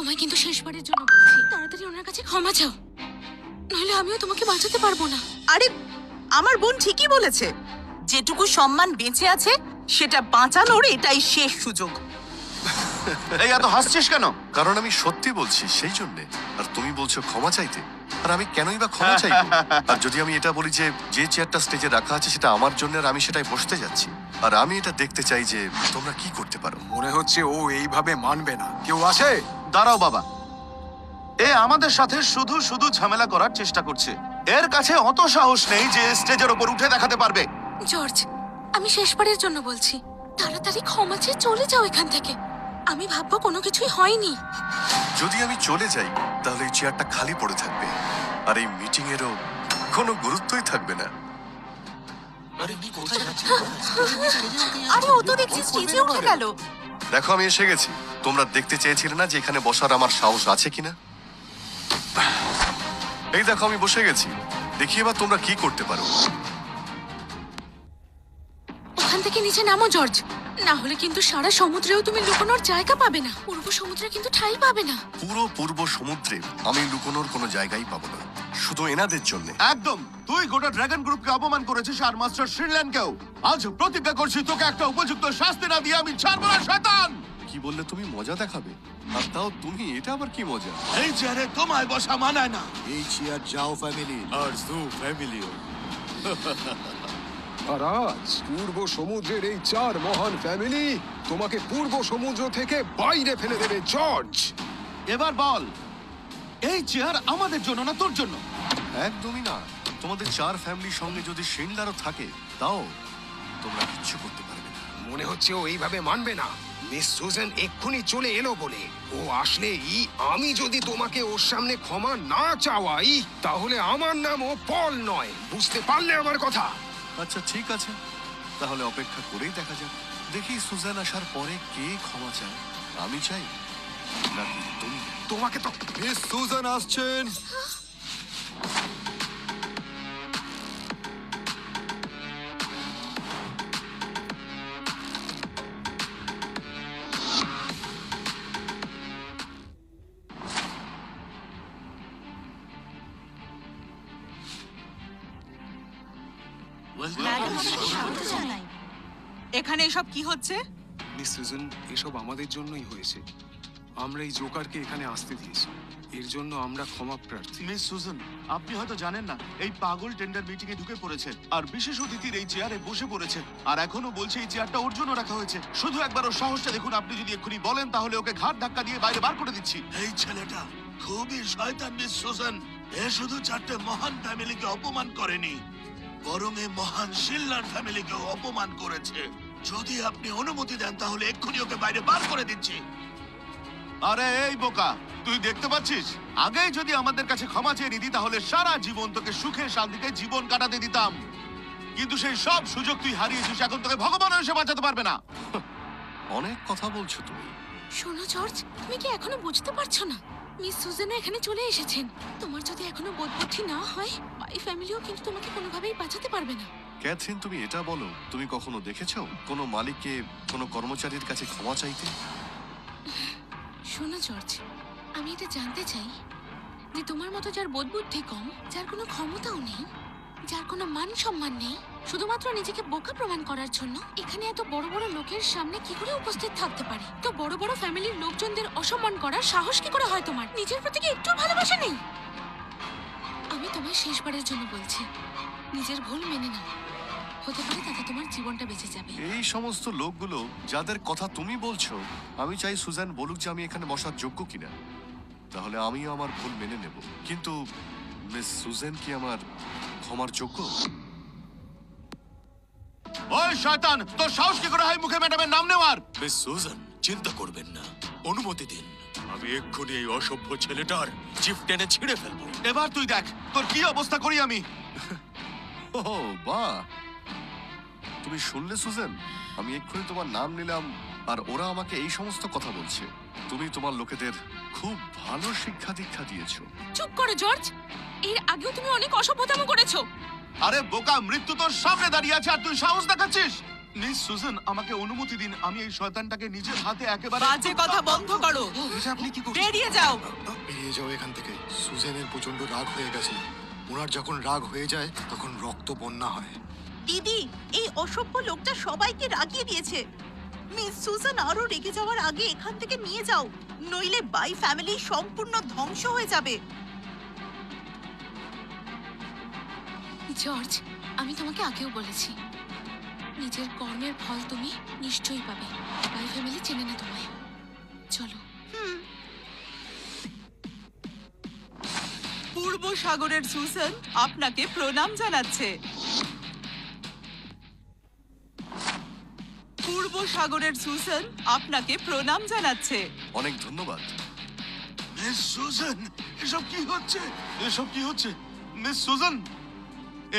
তোমায় কিন্তু শেষবারের জন্য বলছি, তাড়াতাড়ি ওনার কাছে ক্ষমা চাও, নইলে আমিও তোমাকে বাঁচাতে পারবো না। আরে আমার বোন ঠিকই বলেছে, যেটুকু সম্মান বেঁচে আছে সেটা বাঁচানোর এটাই শেষ সুযোগ। এই এত হাসছিস কেন? কারণ আমি সত্যি বলছি সেই জন্যে। আর তুমি বলছো ক্ষমা চাইতে, আর আমি কেনই বা ক্ষমা চাইবো? আর যদি আমি এটা বলি যে যে চেয়ারটা স্টেজে রাখা আছে সেটা আমার জন্য, আর আমি সেটাই বসতে যাচ্ছি, আর আমি এটা দেখতে চাই যে তোমরা কি করতে পারো। মনে হচ্ছে ও এইভাবে মানবে না। কেউ আছে? দাঁড়াও বাবা, এ আমাদের সাথে শুধু শুধু ঝামেলা করার চেষ্টা করছে। এর কাছে অত সাহস নেই যে স্টেজের ওপর উঠে দেখাতে পারবে। জর্জ, আমি শেষবারের জন্য বলছি, তাড়াতাড়ি ক্ষমা চেয়ে চলে যাও এখান থেকে। আমি ভাববো কোনো কিছুই হয়নি। যদি আমি চলে যাই তাহলে এই চেয়ারটা খালি পড়ে থাকবে, আর এই মিটিং এরও কোনো গুরুত্বই থাকবে না। আরে ও তো দেখছি স্টেজে উঠে গেল। দেখো আমি এসে গেছি। তোমরা দেখতে চেয়েছিলে না যে এখানে বসার আমার সাহস আছে কিনা? এই দেখো আমি বসে গেছি, দেখি এবার তোমরা কি করতে পারো। ওখান থেকে নিচে নামো জর্জ, না হলে কিন্তু সারা সমুদ্রেও তুমি লুকোনোর জায়গা পাবে না। পূর্ব সমুদ্রে কিন্তু ঠাঁই পাবে না। পুরো পূর্ব সমুদ্রে আমি লুকোনোর কোনো জায়গাই পাবো না, শুধু এনাদের জন্য। একদম, তুই গোটা ড্রাগন গ্রুপকে অপমান করেছিস, আর মাস্টার শ্রীল্যান্ডকেও। আজ প্রতিজ্ঞা করছি তোকে একটা উপযুক্ত শাস্তি না দিয়ে আমি ছাড়বো না, শয়তান। কি বললে তুমি? মজা দেখাবে? আর তাও তুমি, এটা আবার কি মজা? এই চেয়ারে তোমায় বসা মানায় না। এই চেয়ার যাও ফ্যামিলি আর জু ফ্যামিলিও। আর আজ পূর্ব সমুদ্রের এই চার মহান ফ্যামিলি তোমাকে পূর্ব সমুদ্র থেকে বাইরে ফেলে দেবে জর্জ। এবার বল, এই চেয়ার আমাদের জন্য না তোর জন্য? একদমই না। তোমাদের চার ফ্যামিলির সঙ্গে যদি শিন্ডারও থাকে তাও তোমরা কিচ্ছু করতে পারবে না। মনে হচ্ছে ও এইভাবে মানবে না। মিস সুজান এক্ষুনি চলে এলো বলে। ও আসলেই আমি যদি তোমাকে ওর সামনে ক্ষমা না চাওয়াই, তাহলে আমার নাম ও পল নয়। বুঝতে পারলে আমার কথা? আচ্ছা ঠিক আছে, তাহলে অপেক্ষা করেই দেখা যাক। দেখি সুজান আসার পরে কে ক্ষমা চায়। আমি চাই নাকি তুমি? তোমাকে তো মিস সুজান আসছেন। এখানে এসব কি হচ্ছে? মিস সুজান, এসব আমাদের জন্যই হয়েছে। আমরা এই জোকারকে এখানে আসতে দিয়েছি, এর জন্য আমরা ক্ষমা প্রার্থী। মিস সুজান, আপনি হয়তো জানেন না, এই পাগল টেন্ডার মিটিং এ ঢুকে পড়েছে আর বিশেষ অতিথির এই চেয়ারে বসে পড়েছে, আর এখনো বলছে এই চেয়ারটা ওর জন্য রাখা হয়েছে। শুধু একবার ওর সাহসটা দেখুন। আপনি যদি এক্ষুনি বলেন তাহলে ওকে ঘাট ধাক্কা দিয়ে বাইরে বার করে দিচ্ছি। এই ছেলেটা খুবই শয়তান মিস সুজান। এ শুধু চারটে মহান ফ্যামিলিকে অপমান করেনি, বরং এই মহান শিল্লার ফ্যামিলিকেও অপমান করেছে। যদি আপনি অনুমতি দেন তাহলে এক্ষুনি ওকে বাইরে বার করে দিচ্ছি। আরে এই বোকা, তুই দেখতে পাচ্ছিস, আগেই যদি আমাদের কাছে ক্ষমা চেয়ে নিতি তাহলে সারা জীবন তোকে সুখে শান্তিতে জীবন কাটাতে দিতাম। কিন্তু সেই সব সুযোগ তুই হারিয়েছিস। এখন তোকে ভগবান এসে বাঁচাতে পারবে না। অনেক কথা বলছো তুমি। শোনো জর্জ, তুমি কি এখনো বুঝতে পারছো না? মিস সুজানা এখানে চলে এসেছেন। তোমার যদি এখনো বোধবুদ্ধি না হয়, এই ফ্যামিলিও কিন্তু তোমাকে কোনোভাবেই বাঁচাতে পারবে না। ক্যাথরিন, তুমি এটা বলো, তুমি কখনো দেখেছো কোনো মালিককে কোনো কর্মচারীর কাছে ক্ষমা চাইতে? শোনো জর্জ, আমি এটা জানতে চাই যে তোমার মতো যার বোধবুদ্ধি কম, যার কোনো ক্ষমতাও নেই, যার কোনো মান সম্মান নেই, শুধুমাত্র নিজেকে বোকা প্রমাণ করার জন্য এখানে এত বড় বড় লোকের সামনে কি করে উপস্থিত থাকতে পারে? তো বড় বড় ফ্যামিলির লোকজনদের অসম্মান করার সাহস কি করে হয় তোমার? নিজের প্রতি কি একটু ভালোবাসা নেই? আমি তোমায় শেষবারের জন্য বলছি, নিজের ভুল মেনে নাও। হতে পারে তাতে তোমার জীবনটা বেঁচে যাবে। এই সমস্ত লোকগুলো যাদের কথা তুমি বলছো, আমি চাই সুজান বলুক যে আমি এখানে বসার যোগ্য কিনা, তাহলে আমিও আমার ভুল মেনে নেব। কিন্তু মিস সুজান কি আমার ক্ষমার যোগ্য? ওই শয়তান, তোর সাহস কি করে হয় মুখে ম্যাডামের নাম নেওয়ার? মিস সুজান, চিন্তা করবেন না, অনুমতি দিন। আমি এক্ষুনি এই অসভ্য ছেলেটার জিভ টেনে ছিঁড়ে ফেলবো। এবার তুই দেখ তোর কি অবস্থা করি আমি। ও বাহ, তুমি শুনলে সুজান? আমি এক্ষুনি তোমার নাম নিলাম আর ওরা আমাকে এই সমস্ত কথা বলছে। তুমি তোমার লোকেদের খুব ভালো শিক্ষা দীক্ষা দিয়েছো। চুপ করো জর্জ, এর আগেও তুমি অনেক অসভ্যতাম করেছো। আরে বোকা, মৃত্যু তোর সামনে দাঁড়িয়ে আছে আর তুই সাহস দেখাচ্ছিস? মিস সুজান, আমাকে অনুমতি দিন, আমি এই শয়তানটাকে নিজের হাতে একেবারে বাজে কথা বন্ধ করো, এটা আপনি কি করছেন? বেরিয়ে যাও। বেরিয়ে যাও এখান থেকে। সুজেনের প্রচন্ড রাগ হয়ে গেছে। ওনার যখন রাগ হয়ে যায় তখন রক্ত বন্যা হয়। দিদি, এই অসভ্য লোকটা সবাইকে রাগিয়ে দিয়েছে। মিস সুজান আরো রেগে যাওয়ার আগে এখান থেকে নিয়ে যাও, নইলে বাই ফ্যামিলি সম্পূর্ণ ধ্বংস হয়ে যাবে। জর্জ, আমি তোমাকে আগেও বলেছি, নিজের কর্মের ফল তুমি নিশ্চয়ই পাবে। বাই ফ্যামিলি চেনে না তোমায়। চলো। পূর্ব সাগরের সুজান আপনাকে প্রণাম জানাচ্ছে। পূর্ব সাগরের সুজান আপনাকে প্রণাম জানাচ্ছে। অনেক ধন্যবাদ। মিস সুজান, এসব কি হচ্ছে? এসব কি হচ্ছে মিস সুজান?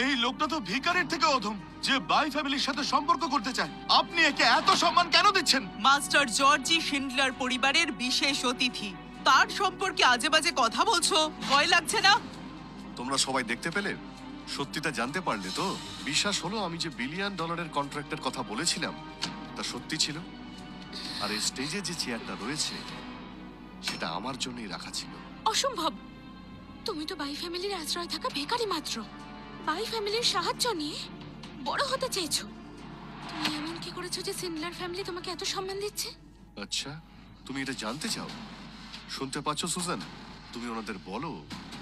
এই লোকটা তো ভিখারির থেকে অধম, যে বাই ফ্যামিলির সাথে সম্পর্ক করতে চায়। আপনি একে এত সম্মান কেন দিচ্ছেন? মাস্টার জর্জি শিন্ডলার পরিবারের বিশেষ অতিথি, তার সম্পর্কে আজে বাজে কথা বলছো, ভয় লাগছে না? তোমরা সবাই দেখতে পেলে? সত্যিটা জানতে পারলে তো? বিশ্বাস হলো আমি যে $1 বিলিয়ন কন্ট্রাক্টের কথা বলেছিলাম তা সত্যি ছিল। আর এই স্টেজে যে চেয়ারটা রয়েছে সেটা আমার জন্যই রাখা ছিল। অসম্ভব! তুমি তো বাই ফ্যামিলির আশ্রয় থাকা ভিখারি মাত্র। বাই ফ্যামিলির সাহায্য নিয়ে বড় হতে চেয়েছো। তুমি এমন কি করেছো যে সিন্ডলার ফ্যামিলি তোমাকে এত সম্মান দিচ্ছে? আচ্ছা, তুমি এটা জানতে চাও? শুনতে পাচ্ছ সুজান? তুমি ওনাদের বলো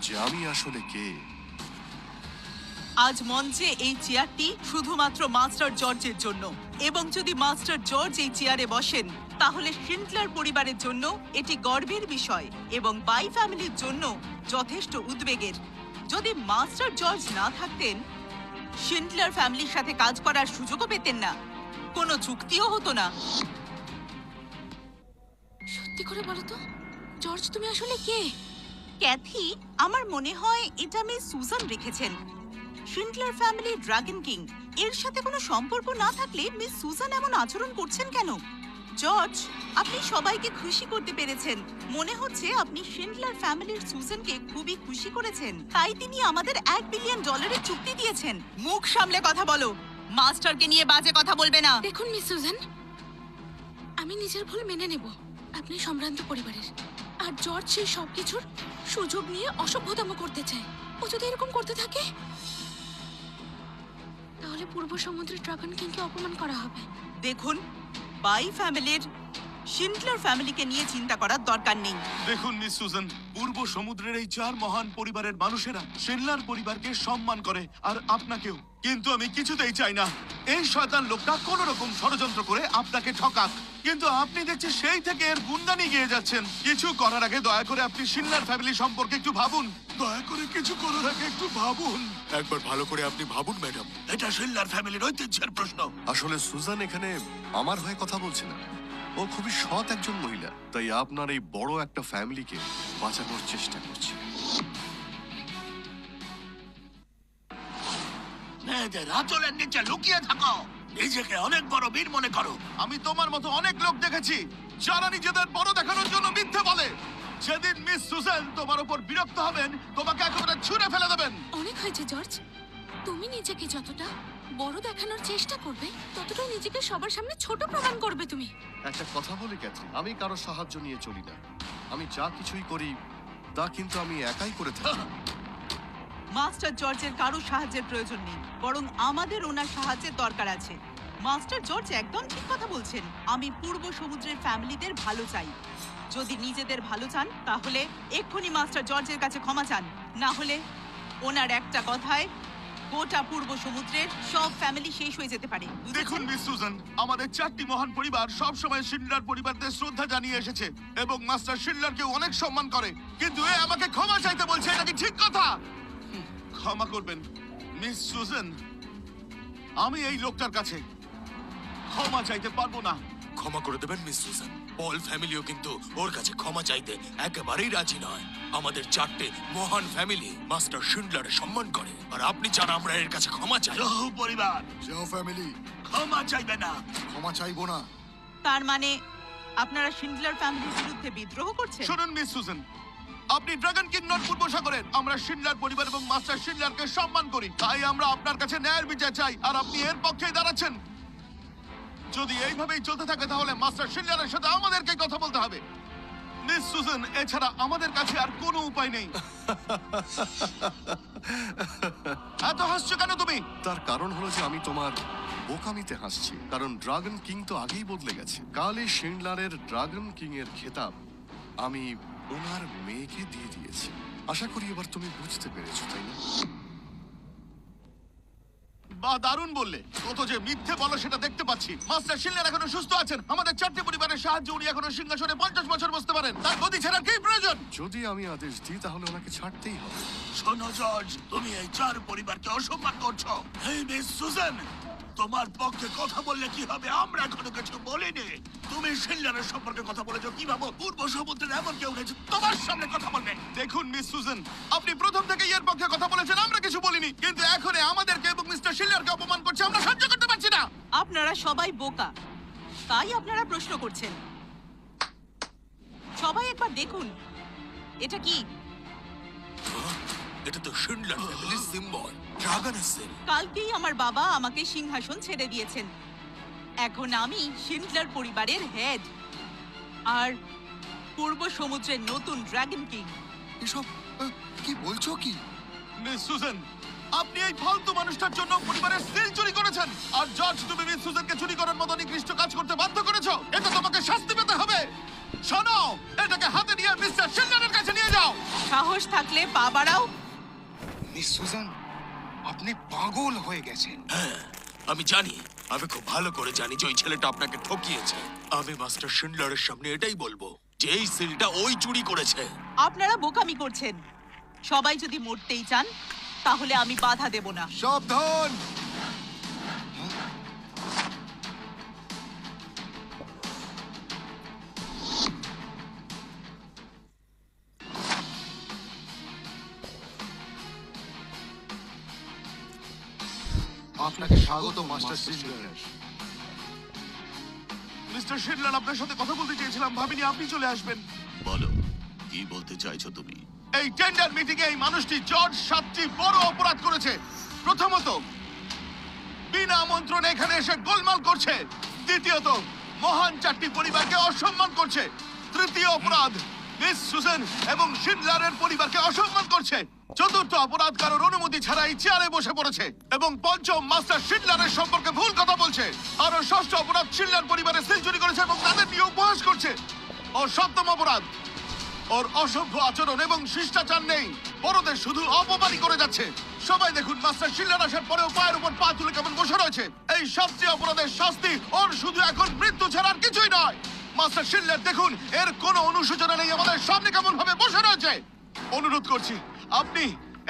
যে আমি আসলে কে। আজ মঞ্চে এই চেয়ারটি শুধুমাত্র মাস্টার জর্জের জন্য, এবং যদি মাস্টার জর্জ এই চেয়ারে বসেন তাহলে শিন্ডলার পরিবারের জন্য এটি গর্বের বিষয় এবং বাই ফ্যামিলির জন্য যথেষ্ট উদ্বেগের। যদি মাস্টার জর্জ না থাকতেন, শিন্ডলার ফ্যামিলির সাথে কাজ করার সুযোগও পেতেন না, কোনো চুক্তিও হতো না। সত্যি করে বলো তো, জর্জ তুমি আসলে কে? ক্যাথি, আমার মনে হয় এটা মিস সুজান রেখেছেন। শিন্ডলার ফ্যামিলি ড্রাগন কিং এর সাথে কোনো সম্পর্ক না থাকলে মিস সুজান এমন আচরণ করছেন কেন? জর্জ, আপনি সবাইকে খুশি করতে পেরেছেন। মনে হচ্ছে আপনি শিন্ডলার ফ্যামিলির সুজানকে খুবই খুশি করেছেন, তাই তিনি আমাদের $1 বিলিয়ন চুক্তি দিয়েছেন। মুখ সামলে কথা বলো, মাস্টারকে নিয়ে বাজে কথা বলবে না। দেখুন মিস সুজান, আমি নিজের ভুল মেনে নেব। আপনি সম্ভ্রান্ত পরিবারের, আর জর্জ সেই সবকিছুর সুযোগ নিয়ে অসভ্যতম করতে চায়। ও যদি এরকম করতে থাকে তাহলে পূর্ব সমুদ্রের ড্রাগন কিংকে অপমান করা হবে। দেখুন, বাই ফ্যামিলির শিন্ডলার ফ্যামিলিকে নিয়ে চিন্তা করার দরকার নেই। দেখুন মিস সুজান, পূর্ব সমুদ্রের এই 4 মহান পরিবারের মানুষেরা শিনলার পরিবারকে সম্মান করে, আর আপনাকেও। কিন্তু আমি কিছুতেই চাই না এই শয়তান লোকটা কোন রকম ষড়যন্ত্র করে আপনাকে ঠকাক। কিন্তু আপনি দেখছি সেই থেকে এর গুন্ডানি গিয়ে যাচ্ছেন। কিছু করার আগে দয়া করে আপনি শিনলার ফ্যামিলি সম্পর্কে একটু ভাবুন। দয়া করে কিছু করার আগে একটু ভাবুন। একবার ভালো করে আপনি ভাবুন ম্যাডাম। এটা শিল্লার ফ্যামিলির ঐতিহ্যের প্রশ্ন। আসলে সুজান এখানে আমার হয়ে কথা বলছে না। ও খুবই সৎ একজন মহিলা, তাই আপনার এই বড় একটা ফ্যামিলিকে বাঁচানোর চেষ্টা করছে। মেয়েদের আঁচলের নিচে লুকিয়ে থাকো, নিজেকে অনেক বড় বীর মনে করো। আমি তোমার মতো অনেক লোক দেখেছি যারা নিজেদের বড় দেখানোর জন্য মিথ্যে বলে। যেদিন মিস সুজান তোমার উপর বিরক্ত হবেন, তোমাকে একেবারে ছুঁড়ে ফেলে দেবেন। অনেক হয়েছে জর্জ, তুমি নিজেকে যতটা বড় দেখানোর চেষ্টা করবে ততটাই নিজেকে সবার সামনে ছোট প্রমাণ করবে তুমি। একটা কথা বলি ক্যাথি, আমি কারো সাহায্য নিয়ে চলি না। আমি যা কিছুই করি তা কিন্তু আমি একাই করে থাকি। মাস্টার জর্জের কারো সাহায্যের প্রয়োজন নেই, বরং আমাদের ওনার সাহায্যের দরকার আছে। মাস্টার জর্জ একদম ঠিক কথা বলছেন। আমি পূর্ব সমুদ্রের ফ্যামিলিদের ভালো চাই। যদি নিজেদের ভালো চান তাহলে এক্ষুনি মাস্টার জর্জের কাছে ক্ষমা চান, না হলে ওনার একটা কথায় গোটা পূর্ব সমুদ্রের সব ফ্যামিলি শেষ হয়ে যেতে পারে। দেখুন মিস সুজান, আমাদের 4টি মহান পরিবার সব সময় শিনলার পরিবারদের শ্রদ্ধা জানিয়ে এসেছে এবং মাস্টার শিনলারকে অনেক সম্মান করে। কিন্তু এ আমাকে ক্ষমা চাইতে বলছে, এটা কি ঠিক কথা? ক্ষমা করবেন মিস সুজান, আমি এই লোকটার কাছে ক্ষমা চাইতে পারবো না। ক্ষমা করে দেবেন মিস সুজান। পল ফ্যামিলিও কিন্তু ওর কাছে ক্ষমা চাইতে একেবারেই রাজি নয়। আমাদের 4টে মহান ফ্যামিলি মাস্টার শিন্ডলারের সম্মান করে, আর আপনি চান আমরা এর কাছে ক্ষমা চাই? পরিবার যাও ফ্যামিলি, ক্ষমা চাইবে না। ক্ষমা চাইবো না। তার মানে আপনারা শিন্ডলার ফ্যামিলির বিরুদ্ধে বিদ্রোহ করছেন? শুনুন মিস সুজান, আপনি ড্রাগন কিং নন পূর্ব সাগরের। আমরা শিনলার পরিবার এবং মাস্টার শিনলারকে সম্মান করি, তাই আমরা আপনার কাছে ন্যায়ের বিচার চাই, আর আপনি এর পক্ষেই দাঁড়াচ্ছেন। যদি এইভাবেই চলতে থাকে তাহলে মাস্টার শিনলারের সাথে আমাদেরকেই কথা বলতে হবে। মিস সুজান, এছাড়া আমাদের কাছে আর কোনো উপায় নেই। এত হাসছো কেন তুমি? তার কারণ হলো যে আমি তোমার বোকামিতে হাসছি, কারণ ড্রাগন কিং তো আগেই বদলে গেছে। কালই শিনলারের ড্রাগন কিং এর খেতাব আমি ওনার মেয়েকে দিয়ে দিয়েছি। আশা করি এবার তুমি বুঝতে পেরেছো, তাই না? বা দারুণ বললে। কত যে মিথ্যে বলো সেটা দেখতে পাচ্ছি। মাস্টার শিনলার এখনো সুস্থ আছেন। আমাদের 4টে পরিবারের সাহায্যে উনি এখনো সিংহাসনে 50 বছর বসতে পারেন। তার গদি ছাড়ার কি প্রয়োজন? যদি আমি আদেশ দিই তাহলে ওনাকে ছাড়তেই হবে। শোনো জর্জ, তুমি এই 4 পরিবারকে অসম্মান করছো। এই মিস সুজান, তোমার পক্ষে কথা বললে কি হবে? আমরা এখনো কিছু বলিনি। তুমি শিনলারের সম্পর্কে কথা বলেছো, কি ভাবো পূর্ব সমুদ্রের এমন কেউ নেই যে তোমার সামনে কথা বলবে? দেখুন মিস সুজান, আপনি প্রথম থেকে এর পক্ষে কথা বলেছেন, আমরা কিছু বলিনি। কিন্তু এখন আমাদেরকে এবং মিস্টার শিনলারকে অপমান করছে, আমরা সহ্য করতে পারছি না। আপনারা সবাই বোকা, তাই আপনারা প্রশ্ন করছেন। সবাই একবার দেখুন, এটা কি? এটা তো শিনলার ফ্যামিলির সিম্বল, ড্রাগনের সিল। কালকেই আমার বাবা আমাকে সিংহাসন ছেড়ে দিয়েছেন। এখন আমি শিন্ডলার পরিবারের হেড আর পূর্ব সমুদ্রের নতুন ড্রাগন কিং। এসব কি বলছো কি? মিস সুজান, আপনি এই ফালতু মানুষটার জন্য পরিবারের সিল চুরি করেছেন। আর জর্জ, তুমি মিস সুজানকে চুরি করার মতো নিকৃষ্ট কাজ করতে বাধ্য করেছো। এটা তোমাকে শাস্তি পেতে হবে। শোনো, এটাকে হাতে নিয়ে মিস্টার শিনলারের কাছে নিয়ে যাও। সাহস থাকলে পা বাড়াও। মিস সুজান, আপনি পাগল হয়ে গেছেন। আমি জানি, আমি খুব ভালো করে জানি যে ওই ছেলেটা আপনাকে ঠকিয়েছে। আমি মাস্টার শিনলারের সামনে এটাই বলবো যে এই সিলটা ওই চুরি করেছে। আপনারা বোকামি করছেন। সবাই যদি মরতেই চান তাহলে আমি বাধা দেব না। সাবধান! আপনাকে স্বাগত মাস্টার শিনলার। মিস্টার শিনলার, আপনার সাথে কথা বলতে চেয়েছিলাম, ভাবিনি আপনি চলে আসবেন। বলো, কি বলতে চাইছো তুমি? এই টেন্ডার মিটিং এ এই মানুষটি জর্জ 7টি বড় অপরাধ করেছে। প্রথমত, বিনা আমন্ত্রণে এখানে এসে গোলমাল করছে। দ্বিতীয়ত, মহান 4টি পরিবারকে অসম্মান করছে। তৃতীয় অপরাধ, মিস সুজান এবং শিনলারের পরিবারকে অসম্মান করছে। চতুর্থ অপরাধ, কারোর অনুমতি ছাড়াই চেয়ারে বসে পড়েছে। এবং পঞ্চম, মাস্টার শিনলারের সম্পর্কে ভুল কথা বলছে। আর ষষ্ঠ অপরাধ, শিনলার পরিবারের সিল চুরি করেছে এবং তাদের নিয়ে উপহাস করছে। ও সপ্তম অপরাধ, ওর অসভ্য আচরণ এবং শিষ্টাচার নেই, বড়দের শুধু অপমানই করে যাচ্ছে। সবাই দেখুন, মাস্টার শিনলার আসার পরেও পায়ের উপর পা তুলে কেমন বসে রয়েছে। এই 7টি অপরাধের শাস্তি ওর শুধু এখন মৃত্যু ছাড়া আর কিছুই নয়। মাস্টার শিনলার, দেখুন, এর কোনো অনুশোচনা নেই, আমাদের সামনে কেমন ভাবে বসে রয়েছে। অনুরোধ করছি, আপনি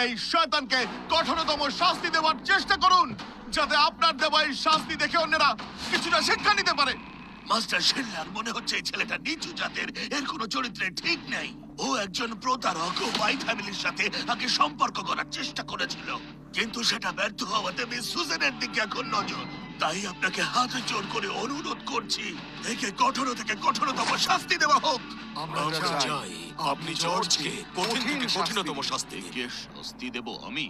এই শয়তানকে কঠোরতম শাস্তি দেওয়ার চেষ্টা করুন, যাতে আপনার দেওয়া এই শাস্তি দেখে অন্যরা কিছুটা শিক্ষা নিতে পারে। মাস্টার শিনলার, মনে হচ্ছে এই ছেলেটা নিচু জাতের, এর কোনো চরিত্রে ঠিক নেই। ও একজন প্রতারক। ও হোয়াইট ফ্যামিলির সাথে আগে সম্পর্ক করার চেষ্টা করেছিল, কিন্তু সেটা ব্যর্থ হওয়াতে মিস সুজানের দিকে এখন নজর। তাই আপনাকে হাত জোর করে অনুরোধ করছি, একে কঠোর থেকে কঠোরতম শাস্তি দেওয়া হোক। আমরা চাই আপনি জর্জকে কঠিন থেকে কঠিনতম শাস্তি দিন। কে শাস্তি দেব? আমি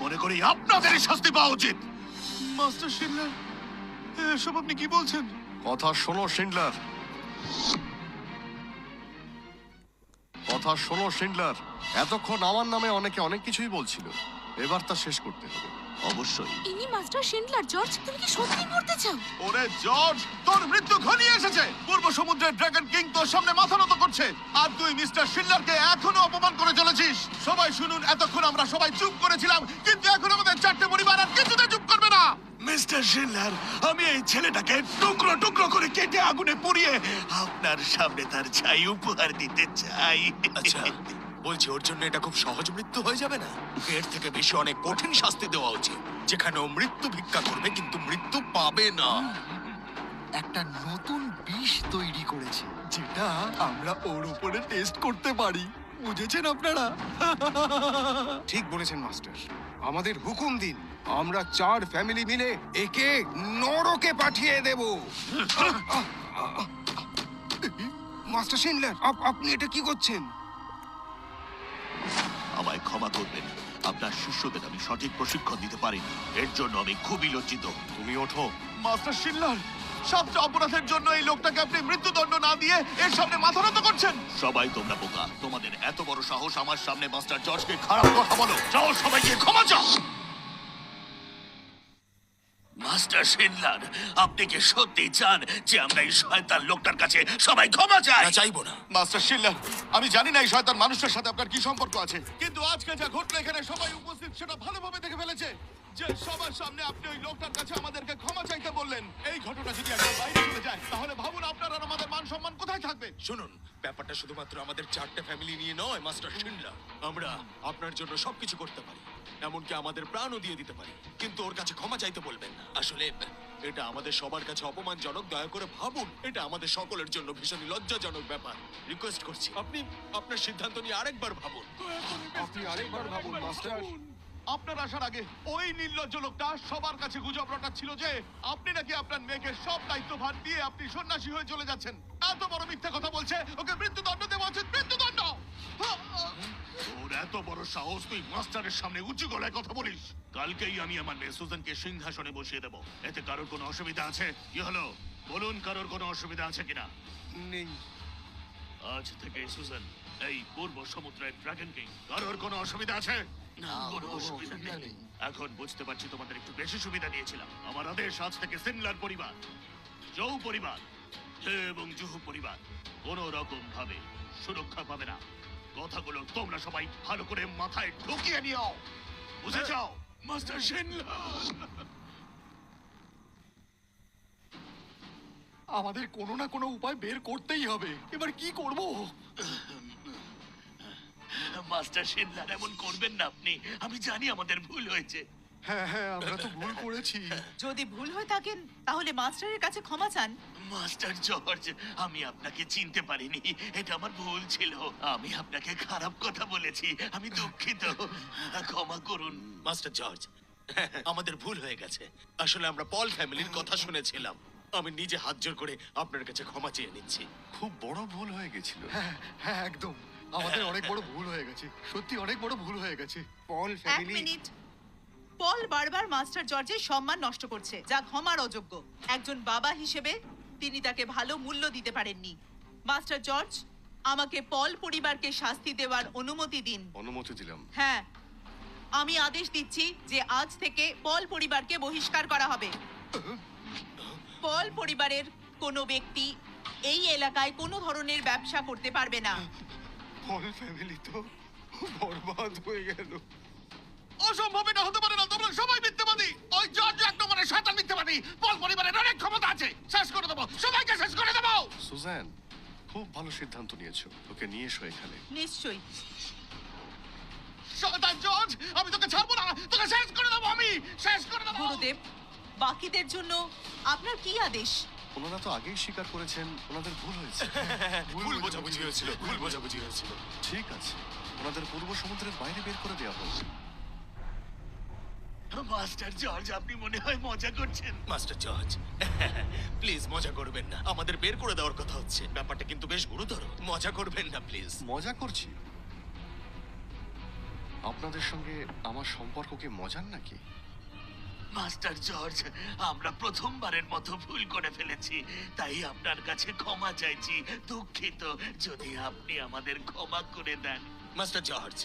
মনে করি আপনাদেরই শাস্তি পাওয়া উচিত। মাস্টার শিনলার, এসব আপনি কি বলছেন? কথা শোনো শিনলার, কথা শোনো শিনলার। এতক্ষণ আমার নামে অনেকে অনেক কিছুই বলছিল, এবার তা শেষ করতে হবে। অবশ্যই। ইনি মাস্টার শিনলার। জর্জ, তুমি কি সত্যি মরতে চাও? ওরে জর্জ, তোর মৃত্যু ঘনিয়ে এসেছে। পূর্ব সমুদ্রের ড্রাগন কিং তোর সামনে মাথা নত করছে, আর তুই মিস্টার শিনলারকে এখনো অপমান করে চলেছিস। সবাই শুনুন, এতক্ষণ আমরা সবাই চুপ করেছিলাম, কিন্তু এখন আমাদের 4টে পরিবার আর কিছুতে চুপ করবে না। মিস্টার শিনলার, আমি এই ছেলেটাকে টুকরো টুকরো করে কেটে আগুনে পুড়িয়ে আপনার সামনে তার ছাই উপহার দিতে চাই। আচ্ছা, বলছি ওর জন্য এটা খুব সহজ মৃত্যু হয়ে যাবে না? এর থেকে বেশি অনেক কঠিন শাস্তি দেওয়া উচিত, যেখানে ও মৃত্যু ভিক্ষা করবে কিন্তু মৃত্যু পাবে না। একটা নতুন বিষ তৈরি করেছি, যেটা আমরা ওর উপরে টেস্ট করতে পারি। বুঝেছেন আপনারা? ঠিক বলেছেন মাস্টার, আমাদের হুকুম দিন, আমরা 4 ফ্যামিলি মিলে একে নরকে পাঠিয়ে দেব। মাস্টার শিনলার, আপনি এটা কি করছেন? আমায় ক্ষমা করবেন, আপনার শিষ্যদের আমি সঠিক প্রশিক্ষণ দিতে পারিনি, এর জন্য আমি খুবই লজ্জিত। তুমি ওঠো। মাস্টার শিল্লার, সবচেয়ে অপরাধের জন্য এই লোকটাকে আপনি মৃত্যুদণ্ড না দিয়ে এর সামনে মাথা নত করছেন। সবাই তোমরা বোকা, তোমাদের এত বড় সাহস আমার সামনে মাস্টার জর্জকে খারাপ কথা বলো। যাও সবাইকে ক্ষমা চাও। মাস্টার শিনলার, আপনি কি সত্যি চান যে আমরা এই শয়তান লোকটার কাছে সবাই ক্ষমা চাই? চাইবো না। মাস্টার শিল্লার, আমি জানি না এই শয়তান মানুষের সাথে আপনার কি সম্পর্ক আছে, কিন্তু আজকে যা ঘটলো এখানে সবাই উপস্থিত সেটা ভালোভাবে দেখে ফেলেছে যে সবার সামনে আপনি ওই লোকটার কাছে আমাদেরকে ক্ষমা চাইতে বললেন। এই ঘটনা যদি একবার বাইরে চলে যায় তাহলে ভাবুন আপনার আর আমাদের মান সম্মান কোথায় থাকবে। শুনুন, ব্যাপারটা শুধুমাত্র আমাদের 4টে ফ্যামিলি নিয়ে নয় মাস্টার শিনলার। আমরা আপনার জন্য সবকিছু করতে পারি, এমনকি আমাদের প্রাণও দিয়ে দিতে পারি, কিন্তু ওর কাছে ক্ষমা চাইতে বলবেন না। আসলে এটা আমাদের সবার কাছে অপমানজনক। দয়া করে ভাবুন, এটা আমাদের সকলের জন্য ভীষণ লজ্জাজনক ব্যাপার। রিকোয়েস্ট করছি, আপনি আপনার সিদ্ধান্ত নিয়ে আরেকবার ভাবুন। আপনি আরেকবার ভাবুন মাস্টার। আপনার আসার আগে ওই নির্লজ্জ লোকটা সবার কাছে গুজব রটাচ্ছিল যে আপনি নাকি আপনার মেয়েকে সব দায়িত্বভার দিয়ে আপনি সন্ন্যাসী হয়ে চলে যাচ্ছেন। এত বড় মিথ্যা কথা বলছে, ওকে মৃত্যুদণ্ড দেওয়া উচিত, মৃত্যুদণ্ড। তোর এত বড় সাহস, তুই মাস্টারের সামনে উঁচু গলায় কথা বলিস? কালকেই আমি আমার মেয়ে সুজানকে সিংহাসনে বসিয়ে দেবো। এতে কারোর কোনো অসুবিধা আছে? কি হলো বলুন, কারোর কোনো অসুবিধা আছে কিনা? নেই। আজ থেকে সুজান এই পূর্ব সমুদ্রের ড্রাগন কিং। কারোর কোনো অসুবিধা আছে? না, কোনো অসুবিধা নেই। এখন বুঝতে পারছি তোমাদের একটু বেশি সুবিধা দিয়েছিলাম। আমার আদেশ, আজ থেকে সিনলার পরিবার, জৌ পরিবার এবং জুহু পরিবার কোনো রকম ভাবে সুরক্ষা পাবে না। কথাগুলো তোমরা সবাই ভালো করে মাথায় ঢুকিয়ে নিও, বুঝেছ? মাস্টার শিনলার, আমাদের কোনো না কোনো উপায় বের করতেই হবে। এবার কি করব? মাস্টার শিনলার, এমন করবেন না আপনি। আমি জানি আমাদের ভুল হয়েছে। হ্যাঁ হ্যাঁ, আমরা তো ভুল করেছি। যদি ভুল হয়ে থাকেন তাহলে মাস্টারের কাছে ক্ষমা চান। মাস্টার জর্জ, আমি আপনাকে চিনতে পারিনি, এটা আমার ভুল ছিল। আমি আপনাকে খারাপ কথা বলেছি, আমি দুঃখিত, ক্ষমা করুন। মাস্টার জর্জ, আমাদের ভুল হয়ে গেছে। আসলে আমরা পল ফ্যামিলির কথা শুনেছিলাম। আমি নিজে হাত জোর করে আপনার কাছে ক্ষমা চেয়ে নিচ্ছি। খুব বড় ভুল হয়ে গেছিল। হ্যাঁ হ্যাঁ, একদম আমাদের অনেক বড় ভুল হয়ে গেছে, সত্যি অনেক বড় ভুল হয়ে গেছে। পল এক মিনিট। পল বারবার মাস্টার জর্জের সম্মান নষ্ট করছে, যা ক্ষমার অযোগ্য। একজন বাবা হিসেবে তিনি তাকে ভালো মূল্য দিতে পারেননি। মাস্টার জর্জ, আমাকে পল পরিবারকে শাস্তি দেওয়ার অনুমতি দিন। অনুমতি দিলাম। হ্যাঁ, আমি আদেশ দিচ্ছি যে আজ থেকে পল পরিবারকে বহিষ্কার করা হবে। পল পরিবারের কোনো ব্যক্তি এই এলাকায় কোনো ধরনের ব্যবসা করতে পারবে না। পল ফ্যামিলি তো বরবাদ হয়ে গেল। অসম্ভব, এটা হতে পারে না। তোমরা সবাই মিথ্যাবাদী। ওই জর্জ এক নম্বরের শয়তান মিথ্যাবাদী। পল পরিবারের অনেক ক্ষমতা আছে, শেষ করে দেবো, সবাইকে শেষ করে দেবো। সুজান, খুব ভালো সিদ্ধান্ত নিয়েছো। ওকে নিয়ে এসো এখানে। নিশ্চয়ই। শয়তান জর্জ, আমি তোকে ছাড়বো না, তোকে শেষ করে দেবো, আমি শেষ করে দেবো। গুরুদেব, বাকিদের জন্য আপনার কি আদেশ? ওনারা তো আগেই স্বীকার করেছেন ওনাদের ভুল হয়েছে। ভুল বোঝাবুঝি হয়েছিল, ভুল বোঝাবুঝি হয়েছিল। ঠিক আছে, ওনাদের পূর্ব সমুদ্রের বাইরে বের করে দেওয়া হোক। মাস্টার জর্জ, আপনি মনে হয় মজা করছেন। মাস্টার জর্জ, প্লিজ মজা করবেন না। আমাদের বের করে দেওয়ার কথা হচ্ছে, ব্যাপারটা কিন্তু বেশ গুরুতর। মজা করবেন না প্লিজ। মজা করছি? আপনাদের সঙ্গে আমার সম্পর্ক কি মজার নাকি? মাস্টার জর্জ, আমরা প্রথমবারের মতো ভুল করে ফেলেছি, তাই আপনার কাছে ক্ষমা চাইছি। দুঃখিত, যদি আপনি আমাদের ক্ষমা করে দেন। মাস্টার জর্জ,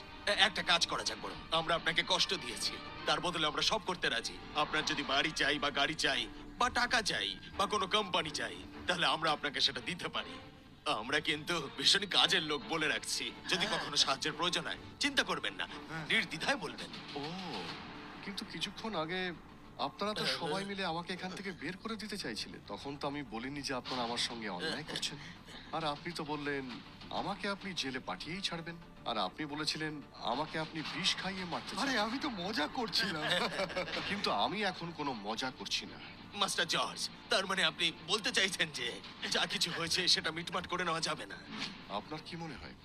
একটা কাজ করা যাক বরং। আমরা আপনাকে কষ্ট দিয়েছি, তার বদলে আমরা সব করতে রাজি। আপনার যদি বাড়ি চাই বা গাড়ি চাই বা টাকা চাই বা কোনো কোম্পানি চাই, তাহলে আমরা আপনাকে সেটা দিতে পারি। আমরা কিন্তু ভীষণ কাজের লোক, বলে রাখছি। যদি কখনো সাহায্যের প্রয়োজন হয় চিন্তা করবেন না, নির্দ্বিধায় বলবেন। ও, কিন্তু কিছুক্ষণ আগে আপনারা তো সবাই মিলে আমাকে এখান থেকে বের করে দিতে চাইছিলেন। তখন তো আমি বলিনি যে আপনারা আমার সঙ্গে অন্যায় করছেন। আর আপনি তো বললেন আমাকে আপনি জেলে পাঠিয়েই ছাড়বেন। আর আপনি বলেছিলেন আমাকে আপনি বিষ খাইয়ে মারতে চান। আরে আমি তো মজা করছিলাম। কিন্তু আমি এখন কোনো মজা করছি না। মাস্টার জর্জ, তার মানে আপনি বলতে চাইছেন যে যা কিছু হয়েছে সেটা মিটমাট করে নেওয়া যাবে না? আপনার কি মনে হয়